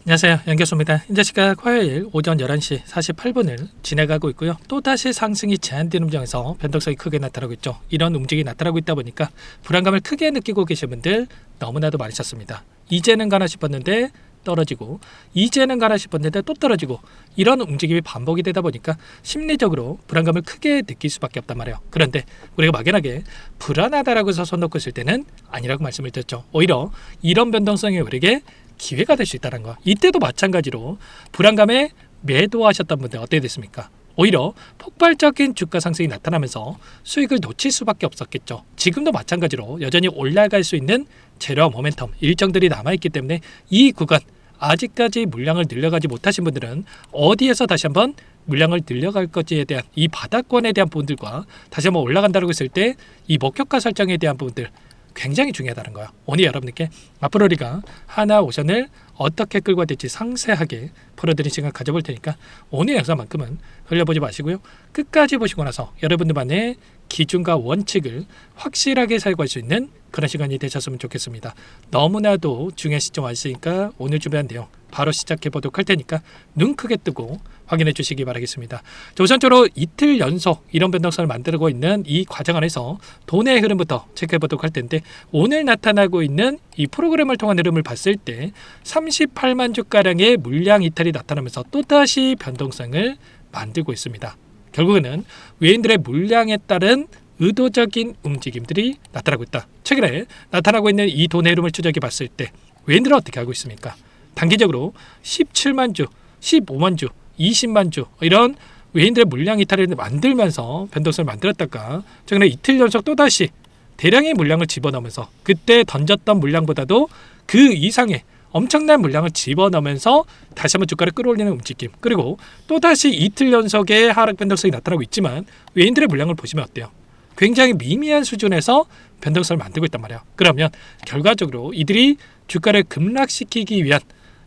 안녕하세요, 연교수입니다. 현재 시각 화요일 오전 11시 48분을 지나가고 있고요. 또다시 상승이 제한된 움직임에서 변동성이 크게 나타나고 있죠. 이런 움직임이 나타나고 있다 보니까 불안감을 크게 느끼고 계신 분들 너무나도 많으셨습니다. 이제는 가나 싶었는데 떨어지고, 이제는 가나 싶었는데 또 떨어지고, 이런 움직임이 반복이 되다 보니까 심리적으로 불안감을 크게 느낄 수밖에 없단 말이에요. 그런데 우리가 막연하게 불안하다라고 해서 손 놓고 있을 때는 아니라고 말씀을 드렸죠. 오히려 이런 변동성이 우리에게 기회가 될 수 있다는 거. 이때도 마찬가지로 불안감에 매도하셨던 분들 어떻게 됐습니까? 오히려 폭발적인 주가 상승이 나타나면서 수익을 놓칠 수밖에 없었겠죠. 지금도 마찬가지로 여전히 올라갈 수 있는 재료와 모멘텀 일정들이 남아있기 때문에 이 구간 아직까지 물량을 늘려가지 못하신 분들은 어디에서 다시 한번 물량을 늘려갈 것지에 대한 이 바닥권에 대한 부분들과 다시 한번 올라간다고 했을 때 이 목표가 설정에 대한 부분들 굉장히 중요하다는 거야. 오늘 여러분께 앞으로 우리가 하나 오션을 어떻게 끌고 될지 상세하게 풀어드린 시간 가져볼 테니까 오늘 영상만큼은 흘려보지 마시고요. 끝까지 보시고 나서 여러분들만의 기준과 원칙을 확실하게 사용할 수 있는 그런 시간이 되셨으면 좋겠습니다. 너무나도 중요한 시점 왔으니까 오늘 준비한 내용 바로 시작해 보도록 할 테니까 눈 크게 뜨고 확인해 주시기 바라겠습니다. 우선적으로 이틀 연속 이런 변동성을 만들고 있는 이 과정 안에서 돈의 흐름부터 체크해 보도록 할 텐데, 오늘 나타나고 있는 이 프로그램을 통한 흐름을 봤을 때 38만 주가량의 물량 이탈이 나타나면서 또다시 변동성을 만들고 있습니다. 결국에는 외인들의 물량에 따른 의도적인 움직임들이 나타나고 있다. 최근에 나타나고 있는 이 돈의 흐름을 추적해 봤을 때 외인들은 어떻게 하고 있습니까? 단기적으로 17만 주, 15만 주, 20만 주 이런 외인들의 물량 이탈을 만들면서 변동성을 만들었다가 최근에 이틀 연속 또다시 대량의 물량을 집어넣으면서 그때 던졌던 물량보다도 그 이상의 엄청난 물량을 집어넣으면서 다시 한번 주가를 끌어올리는 움직임, 그리고 또다시 이틀 연속의 하락 변동성이 나타나고 있지만 외인들의 물량을 보시면 어때요? 굉장히 미미한 수준에서 변동성을 만들고 있단 말이에요. 그러면 결과적으로 이들이 주가를 급락시키기 위한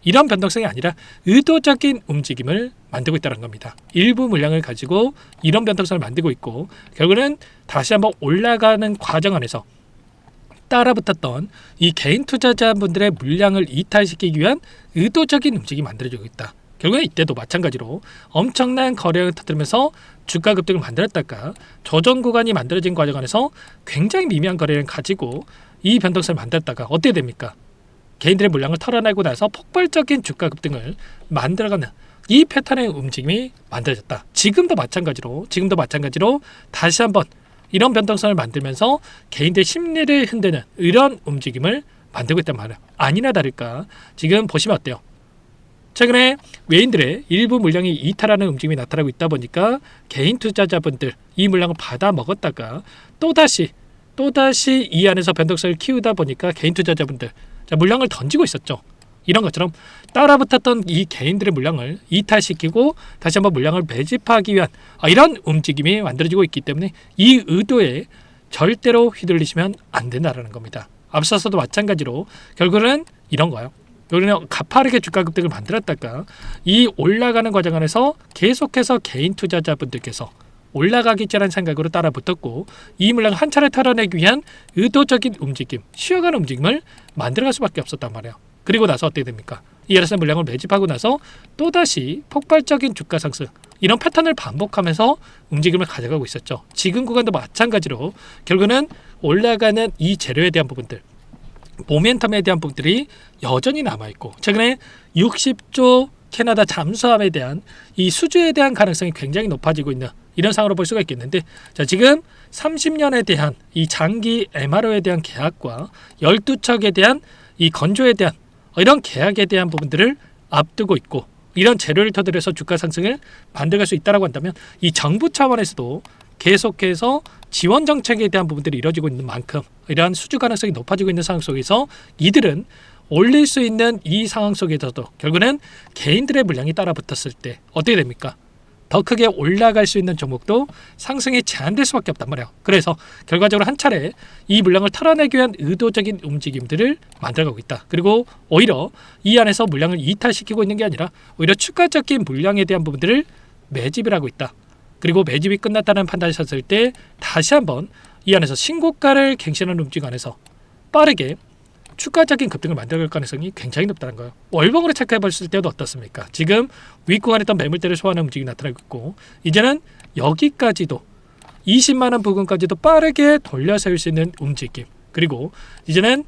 이런 변동성이 아니라 의도적인 움직임을 만들고 있다는 겁니다. 일부 물량을 가지고 이런 변동성을 만들고 있고, 결국은 다시 한번 올라가는 과정 안에서 따라붙었던 이 개인 투자자분들의 물량을 이탈시키기 위한 의도적인 움직임이 만들어지고 있다. 결국엔 이때도 마찬가지로 엄청난 거래량을 터뜨리면서 주가 급등을 만들었다가 조정 구간이 만들어진 과정 안에서 굉장히 미미한 거래량을 가지고 이 변동성을 만들었다가 어떻게 됩니까? 개인들의 물량을 털어내고 나서 폭발적인 주가 급등을 만들어가는 이 패턴의 움직임이 만들어졌다. 지금도 마찬가지로 다시 한번 이런 변동성을 만들면서 개인들의 심리를 흔드는 이런 움직임을 만들고 있단 말이에요. 아니나 다를까 지금 보시면 어때요? 최근에 외인들의 일부 물량이 이탈하는 움직임이 나타나고 있다 보니까 개인 투자자분들 이 물량을 받아 먹었다가 또다시 이 안에서 변동성을 키우다 보니까 개인 투자자분들 물량을 던지고 있었죠. 이런 것처럼 따라붙었던 이 개인들의 물량을 이탈시키고 다시 한번 물량을 매집하기 위한 이런 움직임이 만들어지고 있기 때문에 이 의도에 절대로 휘둘리시면 안 된다는 겁니다. 앞서서도 마찬가지로 결국은 이런 거예요. 여기는 가파르게 주가 급등을 만들었다가 이 올라가는 과정 안에서 계속해서 개인 투자자분들께서 올라가기 전한 생각으로 따라붙었고 이 물량을 한 차례 털어내기 위한 의도적인 움직임, 쉬어가는 움직임을 만들어갈 수밖에 없었단 말이에요. 그리고 나서 어떻게 됩니까? 이 RSI 물량을 매집하고 나서 또다시 폭발적인 주가 상승 이런 패턴을 반복하면서 움직임을 가져가고 있었죠. 지금 구간도 마찬가지로 결국은 올라가는 이 재료에 대한 부분들, 모멘텀에 대한 부분들이 여전히 남아있고 최근에 60조 캐나다 잠수함에 대한 이 수주에 대한 가능성이 굉장히 높아지고 있는 이런 상황으로 볼 수가 있겠는데, 자 지금 30년에 대한 이 장기 MRO에 대한 계약과 12척에 대한 이 건조에 대한 이런 계약에 대한 부분들을 앞두고 있고 이런 재료를 터득해서 주가 상승을 만들어갈 수 있다고 한다면 이 정부 차원에서도 계속해서 지원 정책에 대한 부분들이 이루어지고 있는 만큼 이러한 수주 가능성이 높아지고 있는 상황 속에서 이들은 올릴 수 있는 이 상황 속에서도 결국은 개인들의 물량이 따라붙었을 때 어떻게 됩니까? 더 크게 올라갈 수 있는 종목도 상승이 제한될 수밖에 없단 말이에요. 그래서 결과적으로 한 차례 이 물량을 털어내기 위한 의도적인 움직임들을 만들어가고 있다. 그리고 오히려 이 안에서 물량을 이탈시키고 있는 게 아니라 오히려 추가적인 물량에 대한 부분들을 매집을 하고 있다. 그리고 매집이 끝났다는 판단을 셨을 때 다시 한번 이 안에서 신고가를 갱신하는 움직임 안에서 빠르게 추가적인 급등을 만들 가능성이 굉장히 높다는 거예요. 월봉으로 체크해 봤을 때도 어떻습니까? 지금 윗구간에 있던 매물대를 소화하는 움직임이 나타나고 있고 이제는 여기까지도 20만 원 부근까지도 빠르게 돌려 세울 수 있는 움직임. 그리고 이제는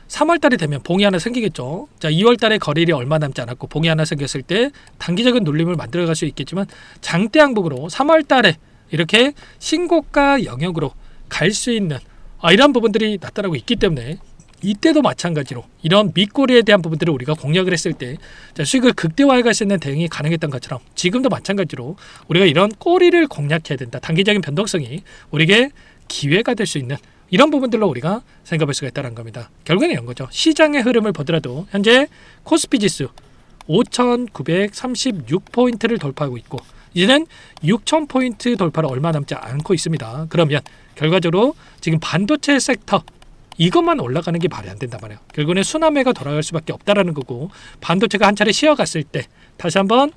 3월 달이 되면 봉이 하나 생기겠죠. 자, 2월 달에 거래일이 얼마 남지 않았고 봉이 하나 생겼을 때 단기적인 눌림을 만들어갈 수 있겠지만 장대 항복으로 3월 달에 이렇게 신고가 영역으로 갈 수 있는 이런 부분들이 나타나고 있기 때문에 이때도 마찬가지로 이런 밑꼬리에 대한 부분들을 우리가 공략을 했을 때 수익을 극대화해 갈 수 있는 대응이 가능했던 것처럼 지금도 마찬가지로 우리가 이런 꼬리를 공략해야 된다. 단기적인 변동성이 우리에게 기회가 될 수 있는 이런 부분들로 우리가 생각할 수가 있다는 겁니다. 결국에는 이런 거죠. 시장의 흐름을 보더라도 현재 코스피 지수 5,936포인트를 돌파하고 있고 이제는 6,000포인트 돌파를 얼마 남지 않고 있습니다. 그러면 결과적으로 지금 반도체 섹터 이것만 올라가는 게 말이 안 된단 말이에요. 결국에는 순환매가 돌아갈 수밖에 없다라는 거고 반도체가 한 차례 쉬어갔을 때 다시 한번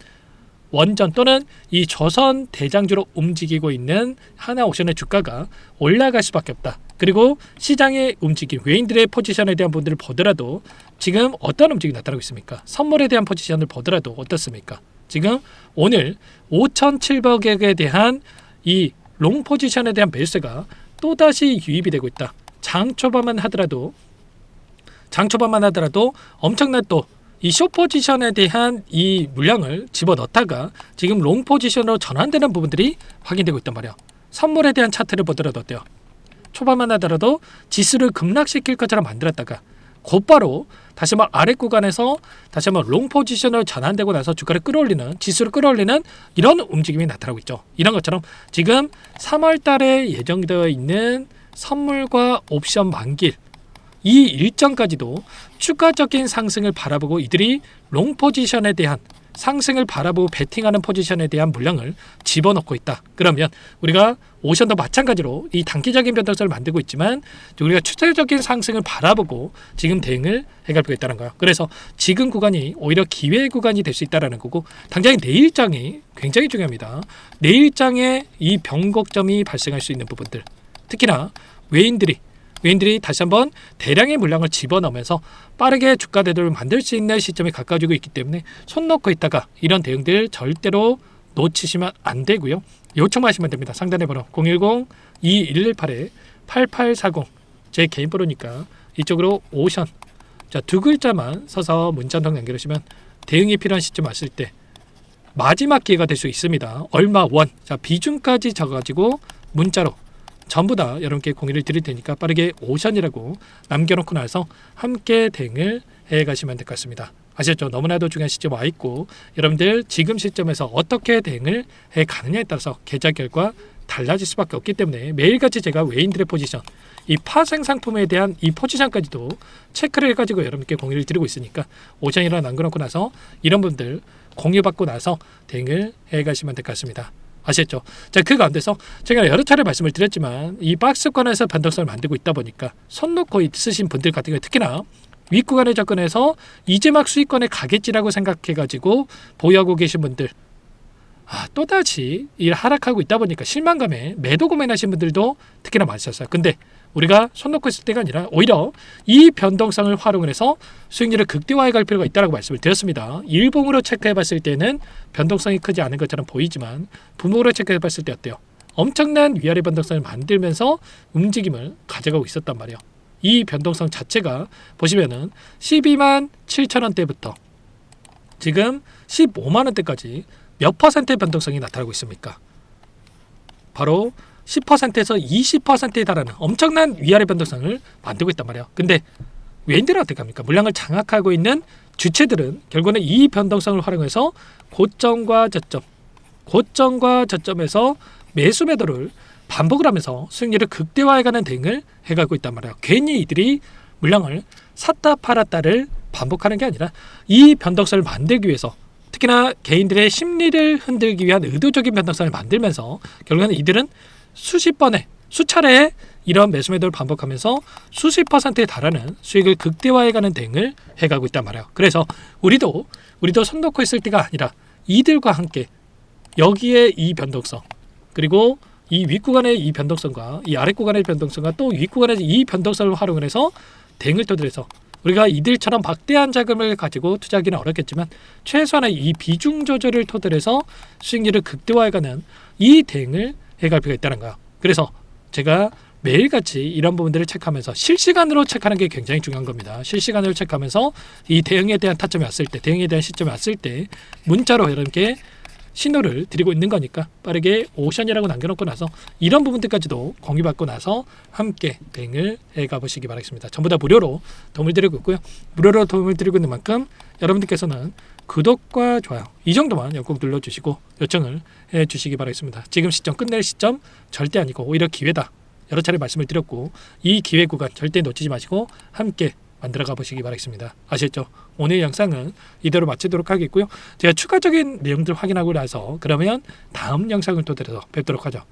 원전 또는 이 조선 대장주로 움직이고 있는 하나옵션의 주가가 올라갈 수밖에 없다. 그리고 시장의 움직임, 외인들의 포지션에 대한 분들을 보더라도 지금 어떤 움직임이 나타나고 있습니까? 선물에 대한 포지션을 보더라도 어떻습니까? 지금 오늘 5,700억에 대한 이 롱 포지션에 대한 매수가 또다시 유입이 되고 있다. 장 초반만 하더라도 엄청난 또 이 숏 포지션에 대한 이 물량을 집어넣다가 지금 롱 포지션으로 전환되는 부분들이 확인되고 있단 말이야. 선물에 대한 차트를 보더라도 어때요? 초반만 하더라도 지수를 급락시킬 것처럼 만들었다가 곧바로 다시 한번 아래 구간에서 다시 한번 롱 포지션으로 전환되고 나서 주가를 끌어올리는 지수를 끌어올리는 이런 움직임이 나타나고 있죠. 이런 것처럼 지금 3월 달에 예정되어 있는 선물과 옵션 만기일 이 일정까지도 추가적인 상승을 바라보고 이들이 롱 포지션에 대한 상승을 바라보고 베팅하는 포지션에 대한 물량을 집어넣고 있다. 그러면 우리가 오션도 마찬가지로 이 단기적인 변동성을 만들고 있지만 우리가 추세적인 상승을 바라보고 지금 대응을 해갈 필요가 있다는 거예요. 그래서 지금 구간이 오히려 기회 구간이 될 수 있다는 거고 당장에 내일장이 굉장히 중요합니다. 내일장에 이 변곡점이 발생할 수 있는 부분들 특히나 외인들이 다시 한번 대량의 물량을 집어넣으면서 빠르게 주가 대도를 만들 수 있는 시점에 가까워지고 있기 때문에 손 놓고 있다가 이런 대응들 절대로 놓치시면 안 되고요. 요청하시면 됩니다. 상단에 번호 010-2118-8840 제 개인 번호니까 이쪽으로 오션 두 글자만 써서 문자 한 통 남겨주시면 대응이 필요한 시점 왔을 때 마지막 기회가 될 수 있습니다. 얼마 원 비중까지 적어가지고 문자로 전부 다 여러분께 공유를 드릴 테니까 빠르게 오션이라고 남겨놓고 나서 함께 대응을 해가시면 될 것 같습니다. 아시겠죠? 너무나도 중요한 시점 와 있고 여러분들 지금 시점에서 어떻게 대응을 해가느냐에 따라서 계좌 결과 달라질 수밖에 없기 때문에 매일같이 제가 외인들의 포지션 이 파생 상품에 대한 이 포지션까지도 체크를 해가지고 여러분께 공유를 드리고 있으니까 오션이라 남겨놓고 나서 이런 분들 공유받고 나서 대응을 해가시면 될 것 같습니다. 아시겠죠? 자, 그 가운데서 제가 여러 차례 말씀을 드렸지만 이 박스권에서 변동성을 만들고 있다 보니까 손 놓고 있으신 분들 같은 경우에 특히나 윗구간에 접근해서 이제 막 수익권에 가겠지라고 생각해가지고 보유하고 계신 분들 또다시 이 하락하고 있다 보니까 실망감에 매도 고민하신 분들도 특히나 많으셨어요. 근데 우리가 손 놓고 있을 때가 아니라 오히려 이 변동성을 활용을 해서 수익률을 극대화해 갈 필요가 있다고 말씀을 드렸습니다. 일봉으로 체크해 봤을 때는 변동성이 크지 않은 것처럼 보이지만 분봉으로 체크해 봤을 때 어때요? 엄청난 위아래 변동성을 만들면서 움직임을 가져가고 있었단 말이에요. 이 변동성 자체가 보시면은 12만 7천 원대부터 지금 15만 원대까지 몇 퍼센트의 변동성이 나타나고 있습니까? 바로 10%에서 20%에 달하는 엄청난 위아래 변동성을 만들고 있단 말이에요. 근데 외인들은 어떻게 합니까? 물량을 장악하고 있는 주체들은 결국은 이 변동성을 활용해서 고점과 저점에서 매수 매도를 반복을 하면서 수익률을 극대화해가는 대응을 해가고 있단 말이에요. 괜히 이들이 물량을 샀다 팔았다를 반복하는 게 아니라 이 변동성을 만들기 위해서 특히나 개인들의 심리를 흔들기 위한 의도적인 변동성을 만들면서 결국에는 이들은 수차례 이런 매수 매도를 반복하면서 수십 퍼센트에 달하는 수익을 극대화해가는 대응을 해가고 있단 말이에요. 그래서 우리도 손 놓고 있을 때가 아니라 이들과 함께 여기에 이 변동성 그리고 이 윗구간의 이 변동성과 이 아랫구간의 변동성과 또 윗구간의 이 변동성을 활용을 해서 대응을 토대로 우리가 이들처럼 막대한 자금을 가지고 투자하기는 어렵겠지만 최소한의 이 비중 조절을 토대로 해서 수익률을 극대화해가는 이 대응을 해갈 필요가 있다는 거예요. 그래서 제가 매일같이 이런 부분들을 체크하면서 실시간으로 체크하는 게 굉장히 중요한 겁니다. 실시간으로 체크하면서 이 대응에 대한 타점이 왔을 때, 대응에 대한 시점이 왔을 때 문자로 이렇게 신호를 드리고 있는 거니까 빠르게 오션이라고 남겨놓고 나서 이런 부분들까지도 공유받고 나서 함께 대응을 해가 보시기 바라겠습니다. 전부 다 무료로 도움을 드리고 있고요. 무료로 도움을 드리고 있는 만큼 여러분들께서는 구독과 좋아요 이 정도만 꼭 눌러주시고 요청을 해주시기 바라겠습니다. 지금 시점, 끝낼 시점 절대 아니고 오히려 기회다. 여러 차례 말씀을 드렸고 이 기회 구간 절대 놓치지 마시고 함께 만들어가 보시기 바라겠습니다. 아시겠죠? 오늘 영상은 이대로 마치도록 하겠고요. 제가 추가적인 내용들 확인하고 나서 그러면 다음 영상을 토대로 뵙도록 하죠.